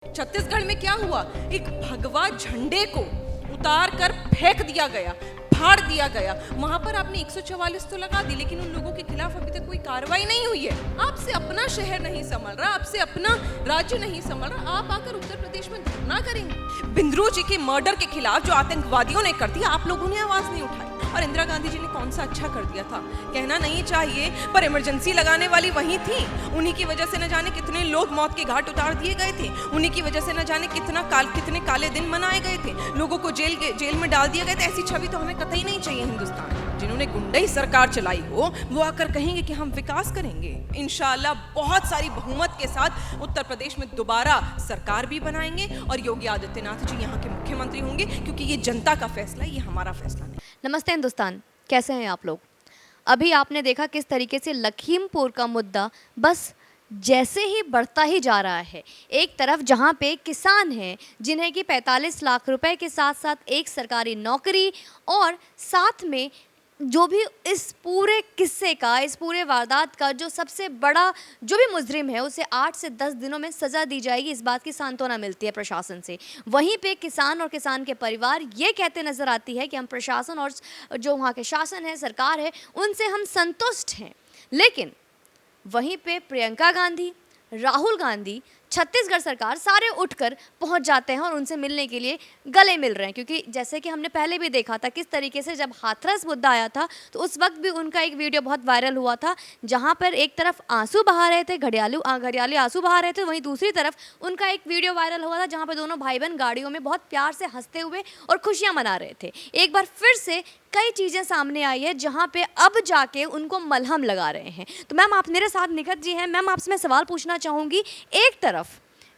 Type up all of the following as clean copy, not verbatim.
छत्तीसगढ़ में क्या हुआ, एक भगवा झंडे को उतार कर फेंक दिया गया, फाड़ दिया गया। वहां पर आपने 144 तो लगा दी, लेकिन उन लोगों के खिलाफ अभी तक कोई कार्रवाई नहीं हुई है। आपसे अपना शहर नहीं संभल रहा, आपसे अपना राज्य नहीं संभल रहा, आप आकर उत्तर प्रदेश में धरना करेंगे। बिंद्रू जी के मर्डर के खिलाफ जो आतंकवादियों ने कर दिया, आप लोगों ने आवाज नहीं उठाई। और इंदिरा गांधी जी ने कौन सा अच्छा कर दिया था, कहना नहीं चाहिए, पर इमरजेंसी लगाने वाली वही थी। उन्हीं की वजह से न जाने कितने लोग मौत के घाट उतार दिए गए थे, उन्हीं की वजह से न जाने कितने काले दिन मनाए गए थे, लोगों को जेल में डाल दिया गया था। ऐसी छवि तो हमें कतई नहीं चाहिए हिंदुस्तान। जिन्होंने गुंडई सरकार चलाई हो वो आकर कहेंगे कि हम विकास करेंगे। इंशाअल्लाह बहुत सारी बहुमत के साथ उत्तर प्रदेश में दोबारा सरकार भी बनाएंगे और योगी आदित्यनाथ जी यहाँ के मुख्यमंत्री होंगे, क्योंकि ये जनता का फैसला है, ये हमारा फैसला नहीं। नमस्ते हिंदुस्तान, कैसे हैं आप लोग। अभी आपने देखा किस तरीके से लखीमपुर का मुद्दा बस जैसे ही बढ़ता ही जा रहा है। एक तरफ जहां पे किसान हैं जिन्हें कि 45 लाख रुपए के साथ साथ एक सरकारी नौकरी और साथ में जो भी इस पूरे किस्से का, इस पूरे वारदात का जो सबसे बड़ा जो भी मुजरिम है उसे 8 से 10 दिनों में सज़ा दी जाएगी, इस बात की सांत्वना मिलती है प्रशासन से। वहीं पे किसान और किसान के परिवार ये कहते नज़र आती है कि हम प्रशासन और जो वहाँ के शासन है, सरकार है, उनसे हम संतुष्ट हैं। लेकिन वहीं पे प्रियंका गांधी, राहुल गांधी, छत्तीसगढ़ सरकार सारे उठकर पहुंच जाते हैं और उनसे मिलने के लिए गले मिल रहे हैं। क्योंकि जैसे कि हमने पहले भी देखा था किस तरीके से जब हाथरस मुद्दा आया था तो उस वक्त भी उनका एक वीडियो बहुत वायरल हुआ था, जहां पर एक तरफ आंसू बहा रहे थे, घड़ियाली आंसू बहा रहे थे, वहीं दूसरी तरफ उनका एक वीडियो वायरल हुआ था जहाँ पर दोनों भाई बहन गाड़ियों में बहुत प्यार से हंसते हुए और खुशियाँ मना रहे थे। एक बार फिर से कई चीज़ें सामने आई है जहाँ पे अब जाके उनको मलहम लगा रहे हैं। तो मैम, आप मेरे साथ निखत जी हैं। मैम, आपसे मैं सवाल पूछना चाहूँगी, एक तरफ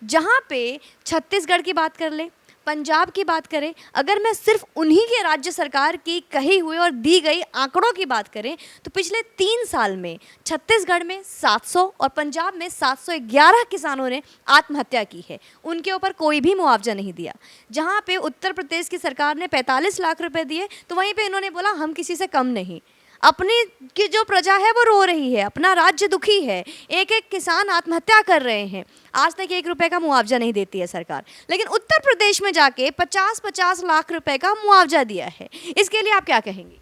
जहाँ पे छत्तीसगढ़ की बात कर ले, पंजाब की बात करें, अगर मैं सिर्फ उन्हीं के राज्य सरकार की कही हुई और दी गई आंकड़ों की बात करें तो पिछले 3 साल में छत्तीसगढ़ में 700 और पंजाब में 711 किसानों ने आत्महत्या की है। उनके ऊपर कोई भी मुआवजा नहीं दिया। जहां पे उत्तर प्रदेश की सरकार ने 45 लाख रुपए दिए तो वहीं पे इन्होंने बोला हम किसी से कम नहीं। अपनी की जो प्रजा है वो रो रही है, अपना राज्य दुखी है, एक एक किसान आत्महत्या कर रहे हैं, आज तक 1 रुपए का मुआवजा नहीं देती है सरकार। लेकिन उत्तर प्रदेश में जाके 50-50 लाख रुपए का मुआवजा दिया है। इसके लिए आप क्या कहेंगी?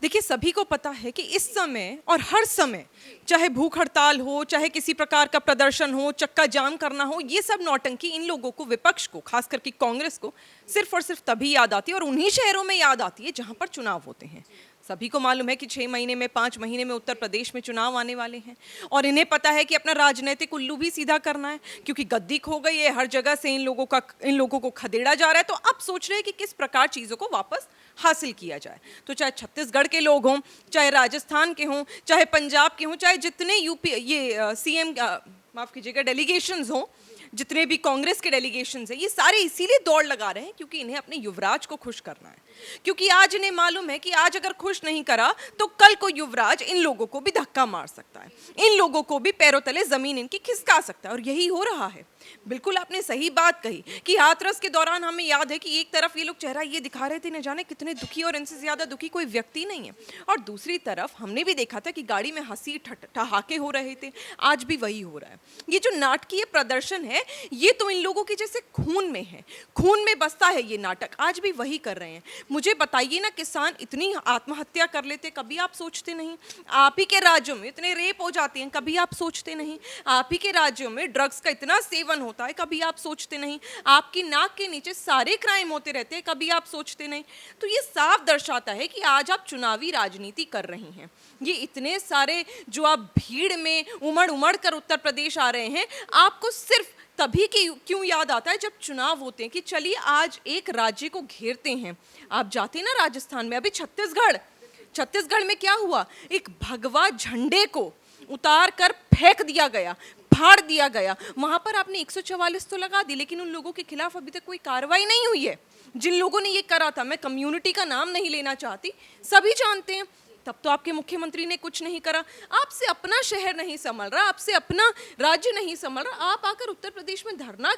देखिए, सभी को पता है कि इस समय और हर समय, चाहे भूख हड़ताल हो, चाहे किसी प्रकार का प्रदर्शन हो, चक्का जाम करना हो, ये सब नौटंकी इन लोगों को, विपक्ष को, खास करके कांग्रेस को सिर्फ और सिर्फ तभी याद आती है और उन्हीं शहरों में याद आती है जहां पर चुनाव होते हैं। सभी को मालूम है कि 6 महीने में, 5 महीने में उत्तर प्रदेश में चुनाव आने वाले हैं और इन्हें पता है कि अपना राजनीतिक उल्लू भी सीधा करना है, क्योंकि गद्दी खो गई है, हर जगह से इन लोगों को खदेड़ा जा रहा है। तो अब सोच रहे हैं कि किस प्रकार चीज़ों को वापस हासिल किया जाए। तो चाहे छत्तीसगढ़ के लोग हों, चाहे राजस्थान के हों, चाहे पंजाब के हों, चाहे जितने यूपी सीएम माफ कीजिएगा डेलीगेशंस हों, जितने भी कांग्रेस के डेलीगेशंस हैं, ये सारे इसीलिए दौड़ लगा रहे हैं क्योंकि इन्हें अपने युवराज को खुश करना है। क्योंकि आज इन्हें मालूम है कि आज अगर खुश नहीं करा तो कल को युवराज इन लोगों को भी धक्का मार सकता है, इन लोगों को भी पैरों तले जमीन इनकी खिसका सकता है, और यही हो रहा है। बिल्कुल आपने सही बात कही कि हाथरस के दौरान हमें याद है कि एक तरफ ये लोग चेहरा ये दिखा रहे थे, न जाने कितने दुखी, और इनसे ज्यादा दुखी कोई व्यक्ति नहीं है, और दूसरी तरफ हमने भी देखा था कि गाड़ी में हंसी ठहाके हो रहे थे। आज भी वही हो रहा है। ये जो नाटकीय प्रदर्शन है ये तो इन लोगों के जैसे खून में है, खून में बसता है ये नाटक, आज भी वही कर रहे हैं। मुझे बताइए ना, किसान इतनी आत्महत्या कर लेते, कभी आप सोचते नहीं? आप ही के राज्यों में इतने रेप हो जाते हैं, कभी आप सोचते नहीं? आप ही के राज्यों में ड्रग्स का इतना सेवन होता है, कभी आप सोचते नहीं? आपकी नाक के नीचे सारे क्राइम होते रहते हैं, कभी आप सोचते नहीं? तो ये साफ दर्शाता है कि आज आप चुनावी राजनीति कर रही हैं। ये इतने सारे जो आप भीड़ में उमड़ कर उत्तर प्रदेश आ रहे हैं, आपको सिर्फ तभी क्यों याद आता है जब चुनाव होते हैं कि चलिए आज एक राज्य को घेरते हैं। आप जाते ना राजस्थान में, अभी छत्तीसगढ़ में क्या हुआ, एक भगवा झंडे को उतार कर फेंक दिया गया, फाड़ दिया गया। वहां पर आपने 144 तो लगा दी, लेकिन उन लोगों के खिलाफ अभी तक कोई कार्रवाई नहीं हुई है जिन लोगों ने ये करा था। मैं कम्युनिटी का नाम नहीं लेना चाहती, सभी जानते हैं। तब तो आपके मुख्यमंत्री ने कुछ नहीं करा। आपसे अपना शहर नहीं संभल रहा, आपसे अपना राज्य नहीं संभल रहा, आप आकर उत्तर प्रदेश में धरना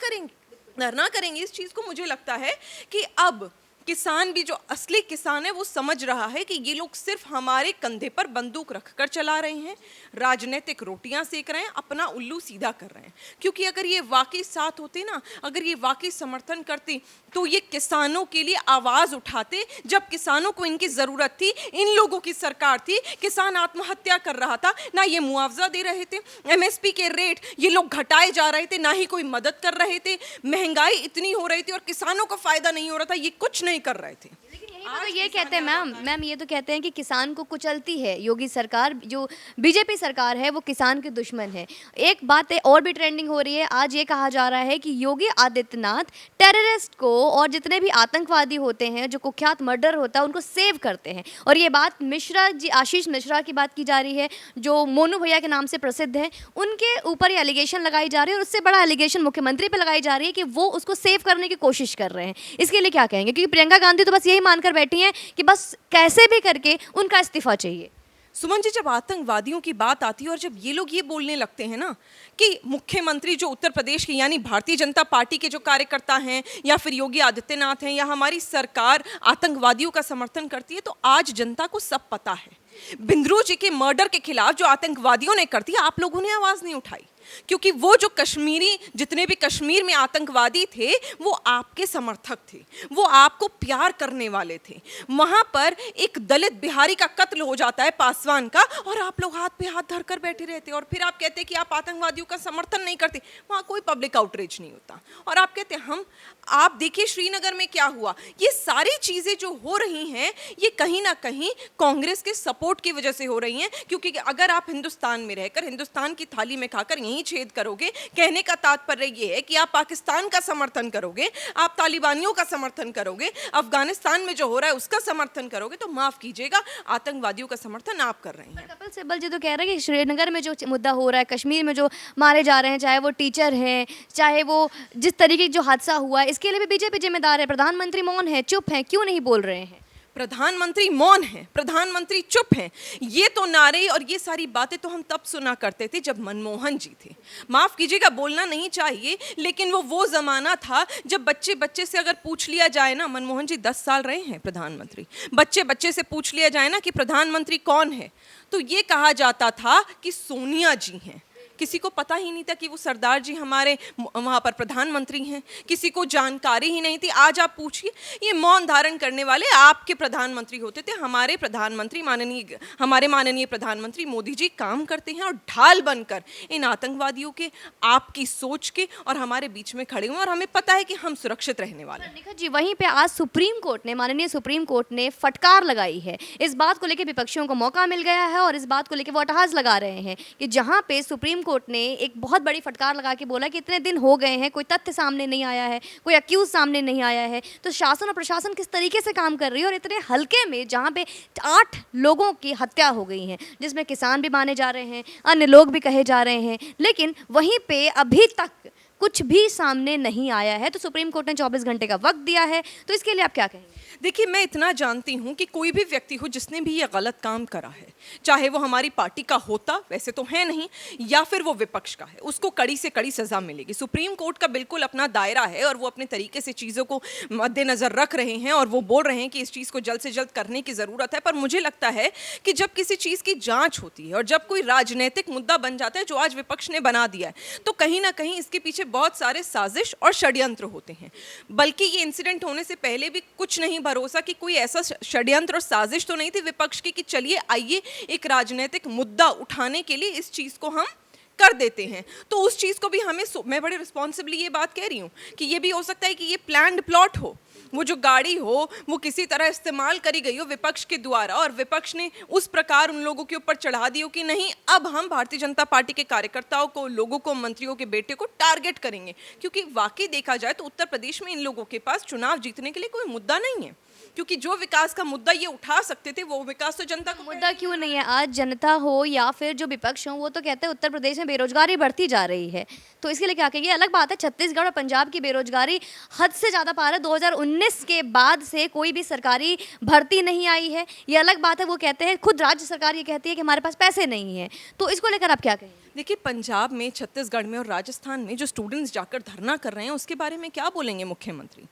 करेंगे। इस चीज को मुझे लगता है कि अब किसान भी, जो असली किसान है, वो समझ रहा है कि ये लोग सिर्फ हमारे कंधे पर बंदूक रखकर चला रहे हैं, राजनीतिक रोटियां सेक रहे हैं, अपना उल्लू सीधा कर रहे हैं। क्योंकि अगर ये वाकई साथ होते ना, अगर ये वाकई समर्थन करते, तो ये किसानों के लिए आवाज उठाते। जब किसानों को इनकी जरूरत थी, इन लोगों की सरकार थी, किसान आत्महत्या कर रहा था, ना ये मुआवजा दे रहे थे, एमएसपी के रेट ये लोग घटाए जा रहे थे, ना ही कोई मदद कर रहे थे, महंगाई इतनी हो रही थी और किसानों को फायदा नहीं हो रहा था, ये कुछ नहीं कर रहे थे। तो ये कहते हैं मैम ये तो कहते हैं कि किसान को कुचलती है योगी सरकार, जो बीजेपी सरकार है वो किसान के दुश्मन है। एक बात है और भी ट्रेंडिंग हो रही है, आज ये कहा जा रहा है कि योगी आदित्यनाथ टेररिस्ट को और जितने भी आतंकवादी होते हैं, जो कुख्यात मर्डर होता है, उनको सेव करते हैं। और ये बात मिश्रा जी, आशीष मिश्रा की बात की जा रही है, जो मोनू भैया के नाम से प्रसिद्ध है, उनके ऊपर ये एलिगेशन लगाई जा रही है। और उससे बड़ा एलिगेशन मुख्यमंत्री पर लगाई जा रही है कि वो उसको सेव करने की कोशिश कर रहे हैं। इसके लिए क्या कहेंगे? क्योंकि प्रियंका गांधी तो बस यही मानकर बैठी हैं कि बस कैसे भी करके उनका इस्तीफा चाहिए। सुमन जी, जब आतंकवादियों की बात आती है और जब ये लोग ये बोलने लगते हैं ना कि मुख्यमंत्री जो उत्तर प्रदेश के यानी भारतीय जनता पार्टी के जो कार्यकर्ता हैं, या फिर योगी आदित्यनाथ हैं, या हमारी सरकार आतंकवादियों का समर्थन करती है, तो आज जनता को सब पता है। बिंद्रू जी के मर्डर के खिलाफ जो आतंकवादियों ने कर दिया, आप लोगों ने आवाज नहीं उठाई, क्योंकि वो जो कश्मीरी, जितने भी कश्मीर में आतंकवादी थे, वो आपके समर्थक थे, वो आपको प्यार करने वाले थे। वहां पर एक दलित बिहारी का कत्ल हो जाता है, पासवान का, और आप लोग हाथ पे हाथ धरकर बैठे रहते, और फिर आप कहते कि आप आतंकवादियों का समर्थन नहीं करते। वहां कोई पब्लिक आउटरीच नहीं होता, और आप कहते आप देखिए श्रीनगर में क्या हुआ। ये सारी चीजें जो हो रही हैं, ये कहीं ना कहीं कांग्रेस के सपोर्ट की वजह से हो रही हैं। क्योंकि अगर आप हिंदुस्तान में रहकर, हिंदुस्तान की थाली में खाकर यहीं छेद करोगे, कहने का तात्पर्य ये है कि आप पाकिस्तान का समर्थन करोगे, आप तालिबानियों का समर्थन करोगे, अफगानिस्तान में जो हो रहा है उसका समर्थन करोगे, तो माफ कीजिएगा, आतंकवादियों का समर्थन आप कर रहे हैं। कपिल सिब्बल जी तो कह रहे हैं कि श्रीनगर में जो मुद्दा हो रहा है, कश्मीर में जो मारे जा रहे हैं, चाहे वो टीचर हैं, चाहे वो जिस तरीके जो हादसा हुआ है, इसके लिए भी बीजेपी जिम्मेदार है। प्रधानमंत्री मौन है, चुप हैं, क्यों नहीं बोल रहे हैं? प्रधानमंत्री मौन है, प्रधानमंत्री चुप हैं, ये तो नारे और ये सारी बातें तो हम तब सुना करते थे जब मनमोहन जी थे। माफ कीजिएगा, बोलना नहीं चाहिए, लेकिन वो जमाना था जब बच्चे बच्चे से अगर पूछ लिया जाए ना, मनमोहन जी 10 साल रहे हैं प्रधानमंत्री, बच्चे बच्चे से पूछ लिया जाए ना कि प्रधानमंत्री कौन है, तो ये कहा जाता था कि सोनिया जी हैं। किसी को पता ही नहीं था कि वो सरदार जी हमारे वहाँ पर प्रधानमंत्री हैं, किसी को जानकारी ही नहीं थी। आज आप पूछिए, ये मौन धारण करने वाले आपके प्रधानमंत्री होते थे। हमारे प्रधानमंत्री हमारे माननीय प्रधानमंत्री मोदी जी काम करते हैं और ढाल बनकर इन आतंकवादियों के, आपकी सोच के और हमारे बीच में खड़े हुए, और हमें पता है कि हम सुरक्षित रहने वाले हैं। निखत जी, वहीं पे आज सुप्रीम कोर्ट ने, माननीय सुप्रीम कोर्ट ने फटकार लगाई है। इस बात को लेकर विपक्षियों को मौका मिल गया है, और इस बात को लेकर वो अटहास लगा रहे हैं कि जहाँ पे सुप्रीम कोर्ट ने एक बहुत बड़ी फटकार लगा के बोला कि इतने दिन हो गए हैं, कोई तथ्य सामने नहीं आया है, कोई अक्यूज सामने नहीं आया है, तो शासन और प्रशासन किस तरीके से काम कर रही है। और इतने हल्के में जहाँ पे 8 लोगों की हत्या हो गई है, जिसमें किसान भी माने जा रहे हैं, अन्य लोग भी कहे जा रहे हैं, लेकिन वहीं पे अभी तक कुछ भी सामने नहीं आया है। तो सुप्रीम कोर्ट ने 24 घंटे का वक्त दिया है, तो इसके लिए आप क्या कहेंगे? देखिए, मैं इतना जानती हूँ कि कोई भी व्यक्ति हो जिसने भी ये गलत काम करा है, चाहे वो हमारी पार्टी का होता, वैसे तो है नहीं, या फिर वो विपक्ष का है, उसको कड़ी से कड़ी सजा मिलेगी। सुप्रीम कोर्ट का बिल्कुल अपना दायरा है, और वो अपने तरीके से चीज़ों को मद्देनजर रख रहे हैं, और वो बोल रहे हैं कि इस चीज़ को जल्द से जल्द करने की ज़रूरत है। पर मुझे लगता है कि जब किसी चीज़ की जाँच होती है और जब कोई राजनीतिक मुद्दा बन जाता है, जो आज विपक्ष ने बना दिया है, तो कहीं ना कहीं इसके पीछे बहुत सारे साजिश और षड्यंत्र होते हैं। बल्कि ये इंसिडेंट होने से पहले भी कुछ नहीं भरोसा कि कोई ऐसा षड्यंत्र और साजिश तो नहीं थी विपक्ष की कि चलिए आइए एक राजनीतिक मुद्दा उठाने के लिए इस चीज को हम कर देते हैं। तो उस चीज को भी हमें, मैं बड़े रिस्पॉन्सिबली ये बात कह रही हूँ कि ये भी हो सकता है कि ये प्लान्ड प्लॉट हो, वो जो गाड़ी हो वो किसी तरह इस्तेमाल करी गई हो विपक्ष के द्वारा, और विपक्ष ने उस प्रकार उन लोगों के ऊपर चढ़ा दी हो कि नहीं, अब हम भारतीय जनता पार्टी के कार्यकर्ताओं को, लोगों को, मंत्रियों के बेटे को टारगेट करेंगे। क्योंकि वाकई देखा जाए तो उत्तर प्रदेश में इन लोगों के पास चुनाव जीतने के लिए कोई मुद्दा नहीं है, क्योंकि जो विकास का मुद्दा ये उठा सकते थे, वो विकास तो जनता को मुद्दा क्यों नहीं है? आज जनता हो या फिर जो विपक्ष हो, वो तो कहते हैं उत्तर प्रदेश में बेरोजगारी बढ़ती जा रही है, तो इसके लिए क्या कहेंगे? अलग बात है छत्तीसगढ़ और पंजाब की बेरोजगारी हद से ज़्यादा पार है, 2019 के बाद से कोई भी सरकारी भर्ती नहीं आई है, ये अलग बात है। वो कहते हैं, खुद राज्य सरकार ये कहती है कि हमारे पास पैसे नहीं है, तो इसको लेकर आप क्या कहेंगे? देखिए, पंजाब में, छत्तीसगढ़ में और राजस्थान में जो स्टूडेंट्स जाकर धरना कर रहे हैं उसके बारे में क्या बोलेंगे मुख्यमंत्री?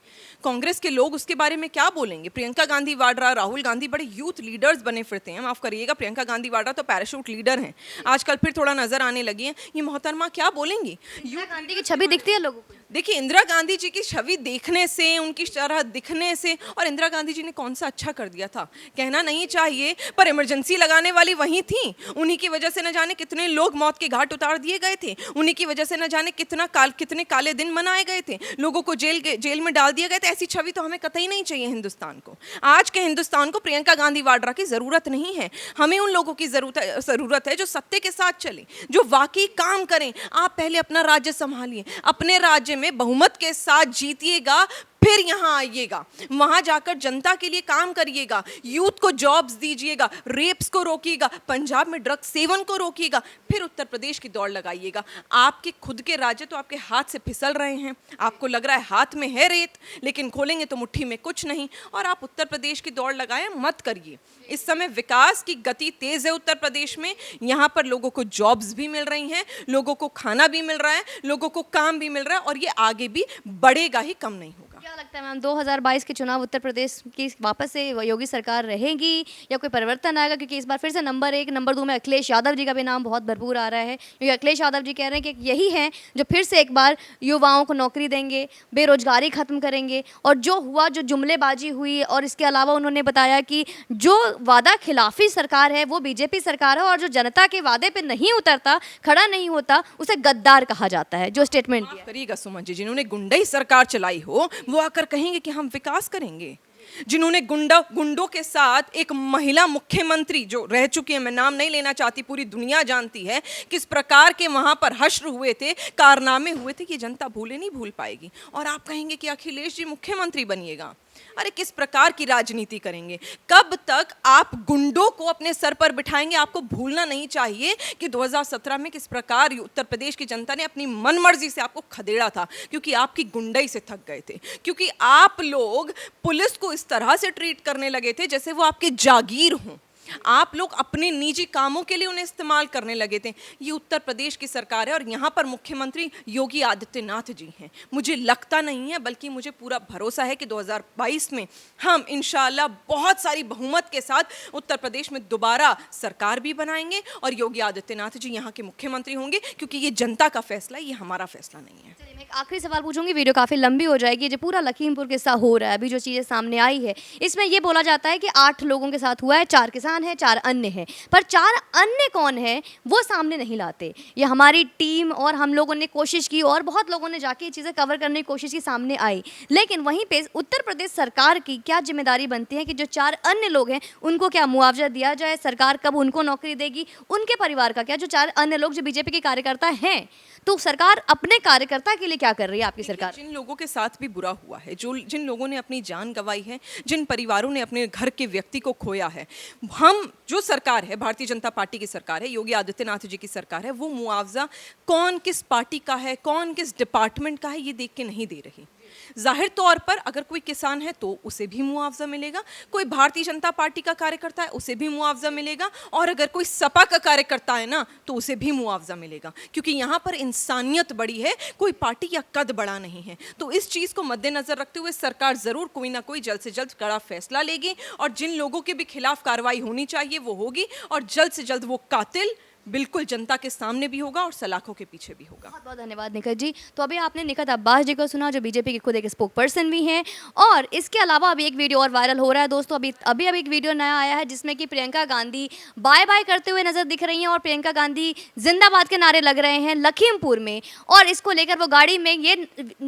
कांग्रेस के लोग उसके बारे में क्या बोलेंगे? प्रियंका गांधी वाड्रा, राहुल गांधी बड़े यूथ लीडर्स बने फिरते हैं। माफ करिएगा, प्रियंका गांधी वाड्रा तो पैराशूट लीडर हैं, आजकल फिर थोड़ा नजर आने लगी हैं। ये मोहतरमा क्या बोलेंगी? इंदिरा गांधी की छवि दिखती है लोगों को? देखिए, इंदिरा गांधी जी की छवि देखने से, उनकी तरह दिखने से, और इंदिरा गांधी जी ने कौन सा अच्छा कर दिया था कहना नहीं चाहिए, पर इमरजेंसी लगाने वाली वही थी। उन्हीं की वजह से न जाने कितने लोग मौत के घाट उतार दिए गए थे, उन्हीं की वजह से न जाने कितने काले दिन मनाए गए थे, लोगों को जेल में डाल दिया गया था। ऐसी छवि तो हमें कतई नहीं चाहिए हिंदुस्तान को। आज के हिंदुस्तान को प्रियंका गांधी वाड्रा की जरूरत नहीं है। हमें उन लोगों की जरूरत है जो सत्य के साथ चले, जो वाकई काम करें। आप पहले अपना राज्य संभालिए, अपने राज्य में बहुमत के साथ जीतिएगा, फिर यहाँ आइएगा, वहां जाकर जनता के लिए काम करिएगा, यूथ को जॉब्स दीजिएगा, रेप्स को रोकिएगा, पंजाब में ड्रग सेवन को रोकिएगा, फिर उत्तर प्रदेश की दौड़ लगाइएगा। आपके खुद के राज्य तो आपके हाथ से फिसल रहे हैं, आपको लग रहा है हाथ में है रेत, लेकिन खोलेंगे तो मुट्ठी में कुछ नहीं। और आप उत्तर प्रदेश की दौड़ लगाएं मत करिए। इस समय विकास की गति तेज है उत्तर प्रदेश में। यहाँ पर लोगों को जॉब्स भी मिल रही हैं, लोगों को खाना भी मिल रहा है, लोगों को काम भी मिल रहा है, और ये आगे भी बढ़ेगा ही, कम नहीं होगा। क्या लगता है मैम, 2022 के चुनाव उत्तर प्रदेश की वापस से योगी सरकार रहेगी या कोई परिवर्तन आएगा? क्योंकि इस बार फिर से नंबर 1 नंबर 2 में अखिलेश यादव जी का भी नाम बहुत भरपूर आ रहा है, क्योंकि अखिलेश यादव जी कह रहे हैं कि यही हैं जो फिर से एक बार युवाओं को नौकरी देंगे, बेरोजगारी खत्म करेंगे। और जो हुआ, जो जुमलेबाजी हुई, और इसके अलावा उन्होंने बताया कि जो वादा खिलाफी सरकार है वो बीजेपी सरकार है, और जो जनता के वादे पे नहीं उतरता, खड़ा नहीं होता, उसे गद्दार कहा जाता है। जो स्टेटमेंट दिया करिएगा सुमन जी, जिन्होंने गुंडई सरकार चलाई हो वो आकर कहेंगे कि हम विकास करेंगे। जिन्होंने गुंडों के साथ एक महिला मुख्यमंत्री जो रह चुकी है, मैं नाम नहीं लेना चाहती, पूरी दुनिया जानती है किस प्रकार के वहां पर हश्र हुए थे, कारनामे हुए थे, कि जनता भूले नहीं भूल पाएगी। और आप कहेंगे कि अखिलेश जी मुख्यमंत्री बनिएगा। अरे किस प्रकार की राजनीति करेंगे? कब तक आप गुंडों को अपने सर पर बिठाएंगे? आपको भूलना नहीं चाहिए कि 2017 में किस प्रकार उत्तर प्रदेश की जनता ने अपनी मनमर्जी से आपको खदेड़ा था, क्योंकि आपकी गुंडई से थक गए थे, क्योंकि आप लोग पुलिस को इस तरह से ट्रीट करने लगे थे जैसे वो आपके जागीर हों। आप लोग अपने निजी कामों के लिए उन्हें इस्तेमाल करने लगे थे। ये उत्तर प्रदेश की सरकार है और यहाँ पर मुख्यमंत्री योगी आदित्यनाथ जी हैं। मुझे लगता नहीं है, बल्कि मुझे पूरा भरोसा है कि 2022 में हम इंशाल्लाह बहुत सारी बहुमत के साथ उत्तर प्रदेश में दोबारा सरकार भी बनाएंगे और योगी आदित्यनाथ जी यहाँ के मुख्यमंत्री होंगे, क्योंकि ये जनता का फैसला है, ये हमारा फैसला नहीं है। चलिए, मैं एक आखिरी सवाल पूछूंगी, वीडियो काफ़ी लंबी हो जाएगी। जो पूरा लखीमपुर के साथ हो रहा है, अभी जो चीज़ें सामने आई है, इसमें ये बोला जाता है कि 8 लोगों के साथ हुआ है, 4 किसान है, 4 अन्य हैं, पर 4 अन्य कौन है वो सामने नहीं लाते। ये हमारी टीम और हम लोगों ने कोशिश की, और बहुत लोगों ने जाके ये चीज़ें कवर करने की कोशिश की, सामने आई। लेकिन वहीं पे उत्तर प्रदेश सरकार की क्या जिम्मेदारी बनती है कि जो 4 अन्य लोग हैं उनको क्या मुआवजा दिया जाए, सरकार कब उनको नौकरी देगी, उनके परिवार का क्या? जो 4 अन्य लोग जो बीजेपी के कार्यकर्ता हैं, तो सरकार अपने कार्यकर्ता के लिए क्या कर रही है आपकी सरकार? जिन लोगों के साथ भी बुरा हुआ है, जिन लोगों ने अपनी जान गंवाई है, जिन परिवारों ने अपने घर के व्यक्ति को खोया है, हम जो सरकार है, भारतीय जनता पार्टी की सरकार है, योगी आदित्यनाथ जी की सरकार है, वो मुआवजा कौन किस पार्टी का है, कौन किस डिपार्टमेंट का है, ये देख के नहीं दे रही। जाहिर तौर पर अगर कोई किसान है तो उसे भी मुआवजा मिलेगा, कोई भारतीय जनता पार्टी का कार्यकर्ता है उसे भी मुआवजा मिलेगा, और अगर कोई सपा का कार्यकर्ता है ना तो उसे भी मुआवजा मिलेगा, क्योंकि यहाँ पर इंसानियत बड़ी है, कोई पार्टी या कद बड़ा नहीं है। तो इस चीज़ को मद्देनजर रखते हुए सरकार ज़रूर कोई ना कोई जल्द से जल्द कड़ा फैसला लेगी, और जिन लोगों के भी खिलाफ कार्रवाई होनी चाहिए वो होगी, और जल्द से जल्द वो कातिल बिल्कुल जनता के सामने भी होगा और सलाखों के पीछे भी होगा। बहुत बहुत धन्यवाद निखत जी। तो अभी आपने निखत अब्बास जी को सुना, जो बीजेपी के खुद एक स्पोक पर्सन भी हैं, और इसके अलावा अभी एक वीडियो और वायरल हो रहा है दोस्तों। अभी एक वीडियो नया आया है जिसमें कि प्रियंका गांधी बाय बाय करते हुए नजर दिख रही हैं, और प्रियंका गांधी जिंदाबाद के नारे लग रहे हैं लखीमपुर में, और इसको लेकर वो गाड़ी में ये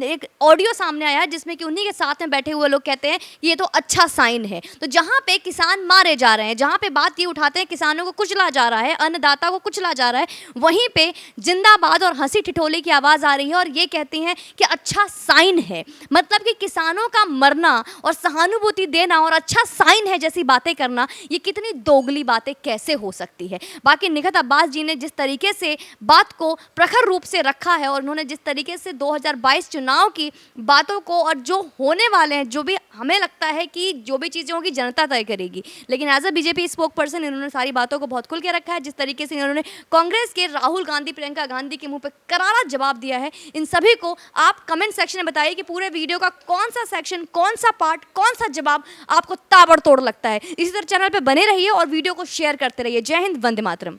एक ऑडियो सामने आया है जिसमें कि उन्हीं के साथ में बैठे हुए लोग कहते हैं ये तो अच्छा साइन है। तो जहाँ पे किसान मारे जा रहे हैं, जहाँ पे बात ये उठाते हैं किसानों को कुचला जा रहा है, अन्नदाता को कुचला जा रहा है, वहीं पे जिंदाबाद और हंसी ठिठोली की आवाज आ रही है, और ये कहती हैं कि अच्छा साइन है। मतलब कि किसानों का मरना और सहानुभूति देना और अच्छा साइन है जैसी बातें करना, ये कितनी दोगली बातें कैसे हो सकती है। बाकी निखत अब्बास जी ने जिस तरीके से बात को प्रखर रूप से रखा है, और उन्होंने जिस तरीके से 2022 चुनाव की बातों को और जो होने वाले हैं, जो भी हमें लगता है कि जो भी चीज़ें होगी जनता तय करेगी, लेकिन as a BJP spokesperson इन्होंने सारी बातों को बहुत खुल के रखा है। जिस तरीके से इन्होंने इन्होंने कांग्रेस के राहुल गांधी, प्रियंका गांधी के मुंह पे करारा जवाब दिया है। इन सभी को आप कमेंट सेक्शन में बताइए कि पूरे वीडियो का कौन सा सेक्शन, कौन सा पार्ट, कौन सा जवाब आपको ताबड़तोड़ लगता है। इसी तरह चैनल पे बने रहिए और वीडियो को शेयर करते रहिए। जय हिंद, वंदे मातरम।